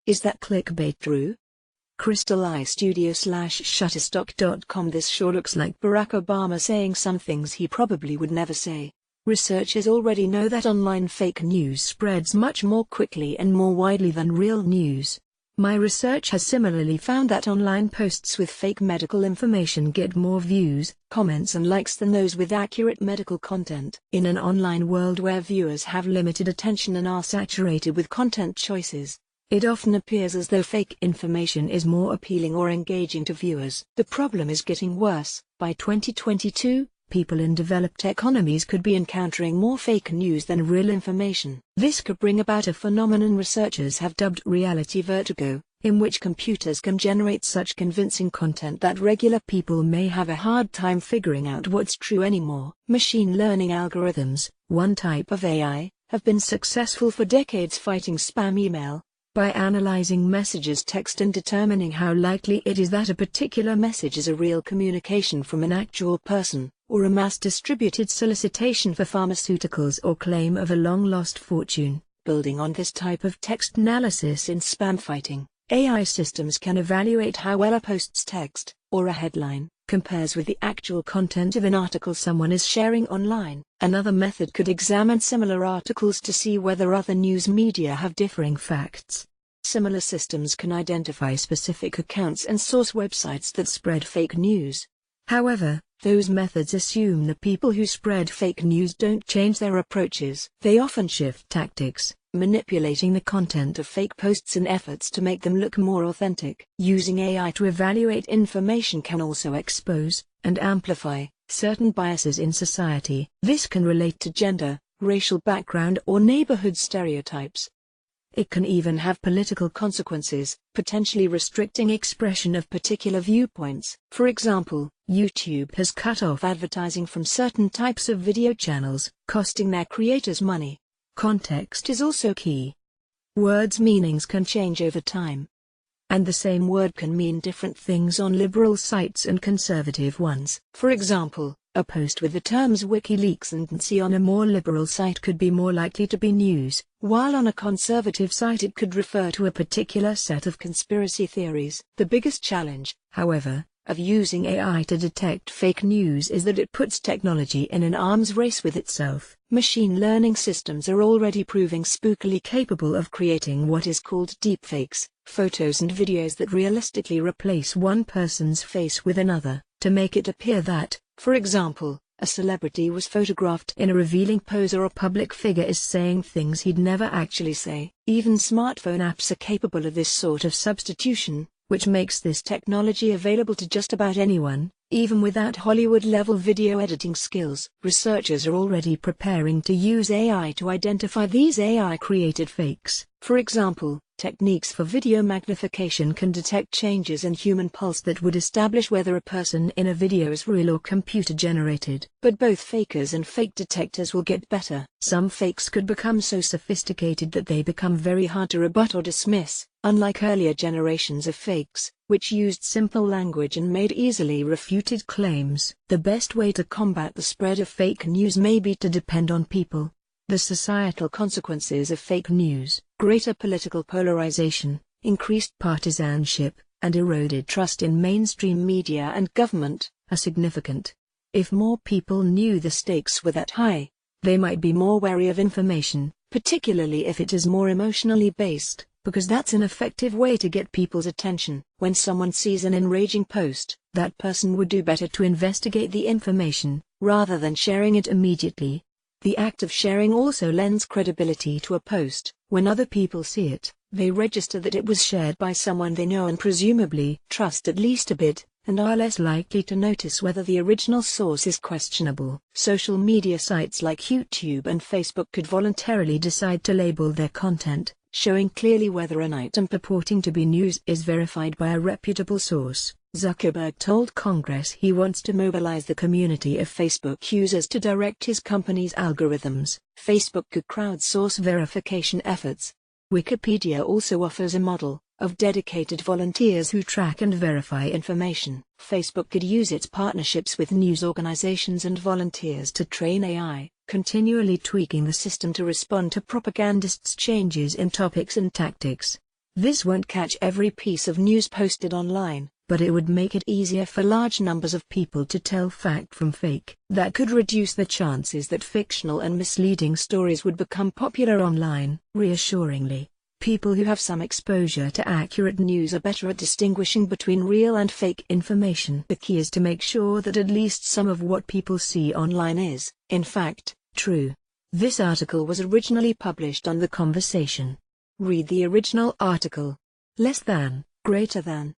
Is that clickbait true? Crystal Eye Studio /Shutterstock.com. This sure looks like Barack Obama saying some things he probably would never say. Researchers already know that online fake news spreads much more quickly and more widely than real news. My research has similarly found that online posts with fake medical information get more views, comments and likes than those with accurate medical content. In an online world where viewers have limited attention and are saturated with content choices, it often appears as though fake information is more appealing or engaging to viewers. The problem is getting worse. By 2022, people in developed economies could be encountering more fake news than real information. This could bring about a phenomenon researchers have dubbed reality vertigo, in which computers can generate such convincing content that regular people may have a hard time figuring out what's true anymore. Machine learning algorithms, one type of AI, have been successful for decades fighting spam email, by analyzing messages text and determining how likely it is that a particular message is a real communication from an actual person, or a mass-distributed solicitation for pharmaceuticals or claim of a long-lost fortune. Building on this type of text analysis in spam fighting, AI systems can evaluate how well a post's text, or a headline, compares with the actual content of an article someone is sharing online. Another method could examine similar articles to see whether other news media have differing facts. Similar systems can identify specific accounts and source websites that spread fake news. However, those methods assume the people who spread fake news don't change their approaches. They often shift tactics, manipulating the content of fake posts in efforts to make them look more authentic. Using AI to evaluate information can also expose and amplify certain biases in society. This can relate to gender, racial background or neighborhood stereotypes. It can even have political consequences, potentially restricting expression of particular viewpoints. For example, YouTube has cut off advertising from certain types of video channels, costing their creators money. Context is also key. Words' meanings can change over time. And the same word can mean different things on liberal sites and conservative ones. For example, a post with the terms WikiLeaks and NC on a more liberal site could be more likely to be news, while on a conservative site it could refer to a particular set of conspiracy theories. The biggest challenge, however, of using AI to detect fake news is that it puts technology in an arms race with itself. Machine learning systems are already proving spookily capable of creating what is called deepfakes, photos and videos that realistically replace one person's face with another, to make it appear that, for example, a celebrity was photographed in a revealing pose or a public figure is saying things he'd never actually say. Even smartphone apps are capable of this sort of substitution, which makes this technology available to just about anyone, even without Hollywood-level video editing skills. Researchers are already preparing to use AI to identify these AI-created fakes. For example, techniques for video magnification can detect changes in human pulse that would establish whether a person in a video is real or computer-generated. But both fakers and fake detectors will get better. Some fakes could become so sophisticated that they become very hard to rebut or dismiss, unlike earlier generations of fakes, which used simple language and made easily refuted claims. The best way to combat the spread of fake news may be to depend on people. The societal consequences of fake news, greater political polarization, increased partisanship, and eroded trust in mainstream media and government, are significant. If more people knew the stakes were that high, they might be more wary of information, particularly if it is more emotionally based, because that's an effective way to get people's attention. When someone sees an enraging post, that person would do better to investigate the information, rather than sharing it immediately. The act of sharing also lends credibility to a post. When other people see it, they register that it was shared by someone they know and presumably trust at least a bit, and are less likely to notice whether the original source is questionable. Social media sites like YouTube and Facebook could voluntarily decide to label their content, showing clearly whether an item purporting to be news is verified by a reputable source. Zuckerberg told Congress he wants to mobilize the community of Facebook users to direct his company's algorithms. Facebook could crowdsource verification efforts. Wikipedia also offers a model of dedicated volunteers who track and verify information. Facebook could use its partnerships with news organizations and volunteers to train AI, continually tweaking the system to respond to propagandists' changes in topics and tactics. This won't catch every piece of news posted online, but it would make it easier for large numbers of people to tell fact from fake. That could reduce the chances that fictional and misleading stories would become popular online. Reassuringly, people who have some exposure to accurate news are better at distinguishing between real and fake information. The key is to make sure that at least some of what people see online is, in fact, true. This article was originally published on The Conversation. Read the original article. Less than, greater than.